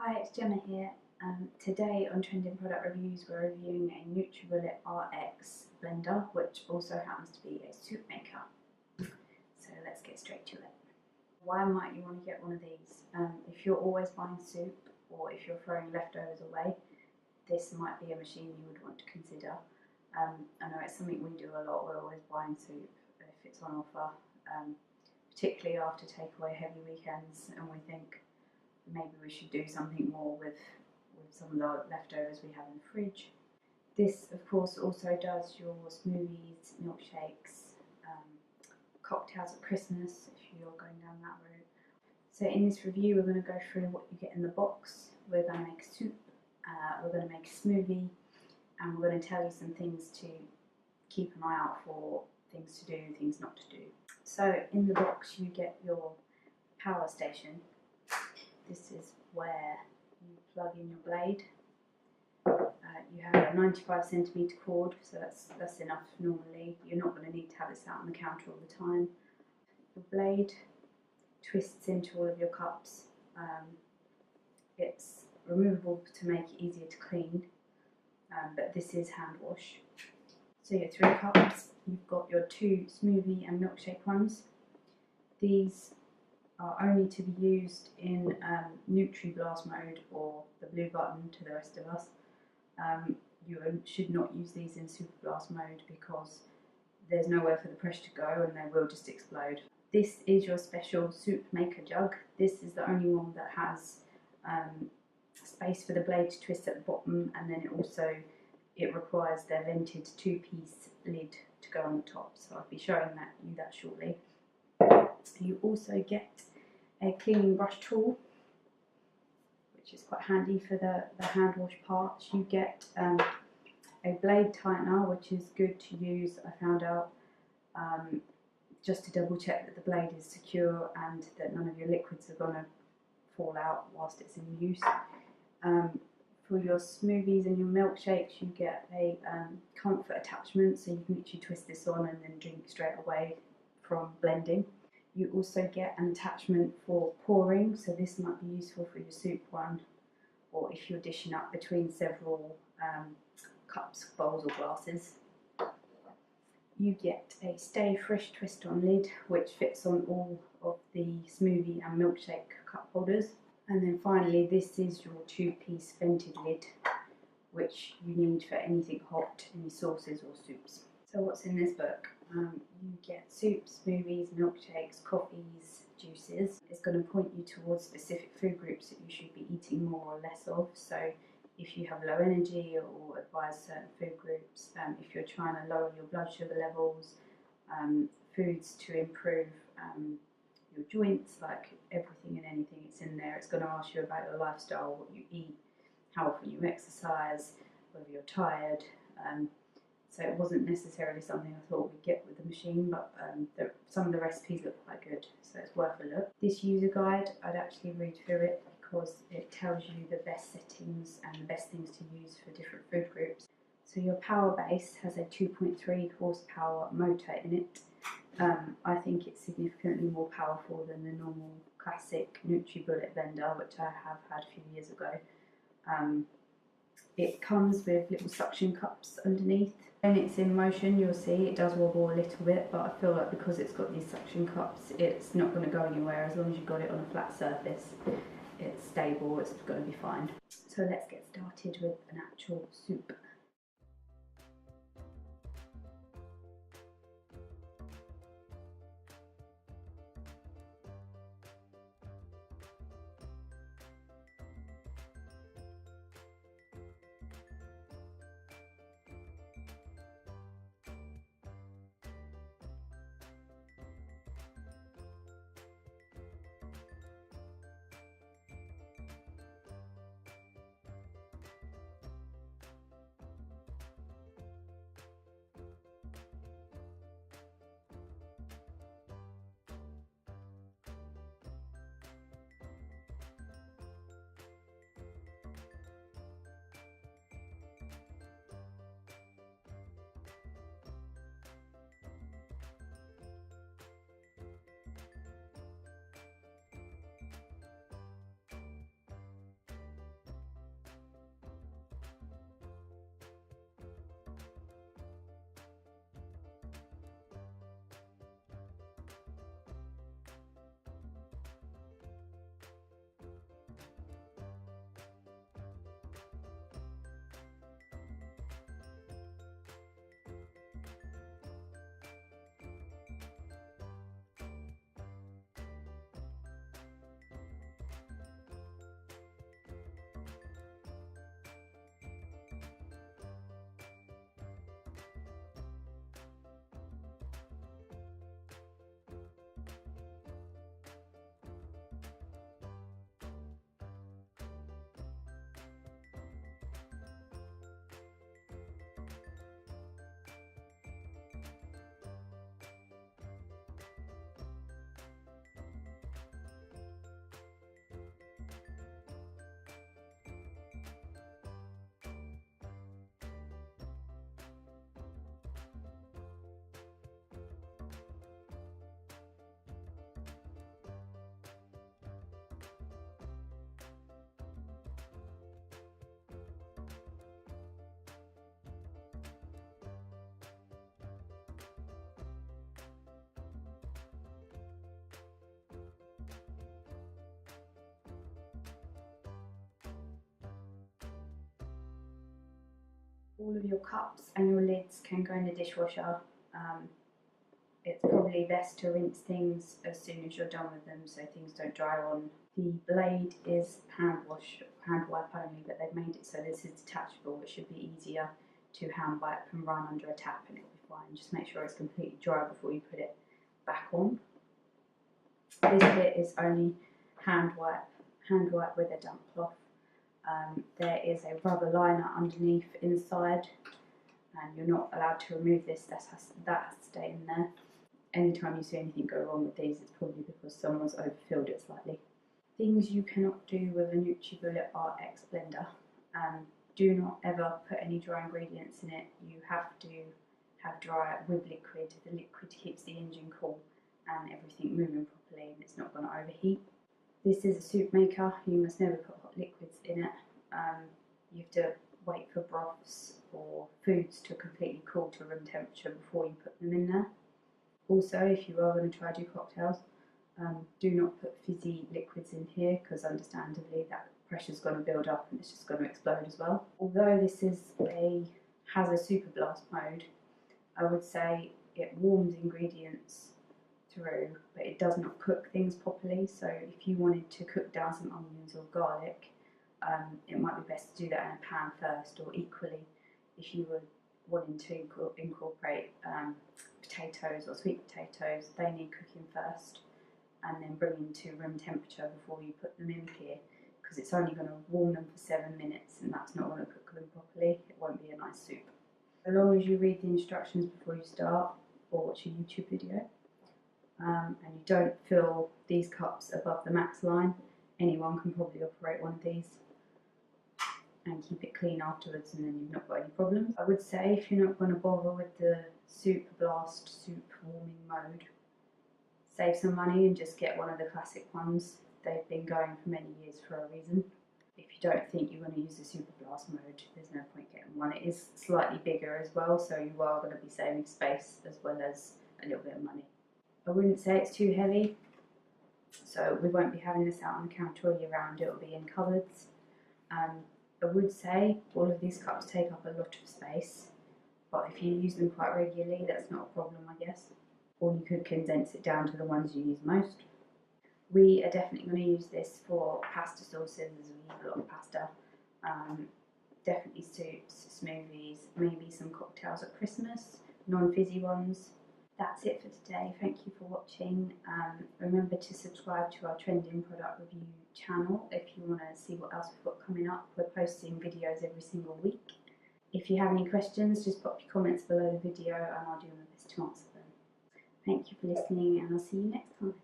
Hi, it's Gemma here. Today on Trending Product Reviews we're reviewing a Nutribullet RX blender, which also happens to be a soup maker. So let's get straight to it. Why might you want to get one of these? If you're always buying soup or if you're throwing leftovers away, this might be a machine you would want to consider. I know it's something we do a lot, we're always buying soup if it's on offer, particularly after takeaway heavy weekends, and we think maybe we should do something more with some of the leftovers we have in the fridge. This of course also does your smoothies, milkshakes, cocktails at Christmas if you're going down that route. So in this review we're going to go through what you get in the box. We're going to make a soup, we're going to make a smoothie, and we're going to tell you some things to keep an eye out for, things to do, things not to do. So in the box you get your power station. This is where you plug in your blade. You have a 95cm cord, so that's enough normally. You're not going to need to have this out on the counter all the time. The blade twists into all of your cups. It's removable to make it easier to clean, but this is hand wash. So your 3 cups, you've got your 2 smoothie and milkshake ones. These are only to be used in Nutribullet mode or the blue button to the rest of us. You should not use these in Superblast mode because there's nowhere for the pressure to go and they will just explode. This is your special soup maker jug. This is the only one that has space for the blade to twist at the bottom, and then it requires their vented 2-piece lid to go on the top, so I'll be showing you that shortly. You also get a cleaning brush tool, which is quite handy for the hand wash parts. You get a blade tightener, which is good to use, I found out, just to double check that the blade is secure and that none of your liquids are going to fall out whilst it's in use. For your smoothies and your milkshakes you get a comfort attachment, so you can literally twist this on and then drink straight away from blending. You also get an attachment for pouring, so this might be useful for your soup one, or if you're dishing up between several cups, bowls or glasses. You get a Stay Fresh twist-on lid, which fits on all of the smoothie and milkshake cup holders. And then finally, this is your 2-piece vented lid, which you need for anything hot, any sauces or soups. So what's in this book? You get soups, smoothies, milkshakes, coffees, juices. It's going to point you towards specific food groups that you should be eating more or less of. So if you have low energy, or advise certain food groups, if you're trying to lower your blood sugar levels, foods to improve your joints, like everything and anything, it's in there. It's going to ask you about your lifestyle, what you eat, how often you exercise, whether you're tired. So it wasn't necessarily something I thought we'd get with the machine, but some of the recipes look quite good, so it's worth a look. This user guide, I'd actually read through it because it tells you the best settings and the best things to use for different food groups. So your power base has a 2.3 horsepower motor in it. I think it's significantly more powerful than the normal classic Nutribullet blender, which I have had a few years ago. It comes with little suction cups underneath. When it's in motion, you'll see it does wobble a little bit, but I feel like because it's got these suction cups, it's not going to go anywhere. As long as you've got it on a flat surface, it's stable, it's going to be fine. So let's get started with an actual soup. All of your cups and your lids can go in the dishwasher. It's probably best to rinse things as soon as you're done with them so things don't dry on. The blade is hand wipe only, but they've made it so this is detachable. It should be easier to hand wipe and run under a tap and it'll be fine. Just make sure it's completely dry before you put it back on. This bit is only hand wipe with a damp cloth. There is a rubber liner underneath inside, and you're not allowed to remove this. That has to stay in there. Anytime you see anything go wrong with these, it's probably because someone's overfilled it slightly. Things you cannot do with a Nutribullet RX blender. Do not ever put any dry ingredients in it. You have to have dry with liquid. The liquid keeps the engine cool and everything moving properly, and it's not going to overheat. This is a soup maker. You must never put hot liquids in it. You have to wait for broths or foods to completely cool to room temperature before you put them in there. Also, if you are going to try to do cocktails, do not put fizzy liquids in here because understandably that pressure is going to build up and it's just going to explode as well. Although this has a super blast mode, I would say it warms ingredients through, but it does not cook things properly. So if you wanted to cook down some onions or garlic, it might be best to do that in a pan first, or equally if you were wanting to incorporate potatoes or sweet potatoes, they need cooking first and then bring them to room temperature before you put them in here, because it's only going to warm them for 7 minutes and that's not going to cook them properly. It won't be a nice soup. As long as you read the instructions before you start or watch a YouTube video, and you don't fill these cups above the max line, anyone can probably operate one of these and keep it clean afterwards, and then you've not got any problems. I would say if you're not going to bother with the super blast soup warming mode, save some money and just get one of the classic ones. They've been going for many years for a reason. If you don't think you're going to use the super blast mode, there's no point getting one. It is slightly bigger as well, so you are going to be saving space as well as a little bit of money. I wouldn't say it's too heavy, so we won't be having this out on the counter all year round. It will be in cupboards. I would say all of these cups take up a lot of space, but if you use them quite regularly, that's not a problem, I guess. Or you could condense it down to the ones you use most. We are definitely going to use this for pasta sauces, as we use a lot of pasta. Definitely soups, smoothies, maybe some cocktails at Christmas, non-fizzy ones. That's it for today. Thank you for watching. Remember to subscribe to our trending product review channel if you want to see what else we've got coming up. We're posting videos every single week. If you have any questions, just pop your comments below the video and I'll do my best to answer them. Thank you for listening, and I'll see you next time.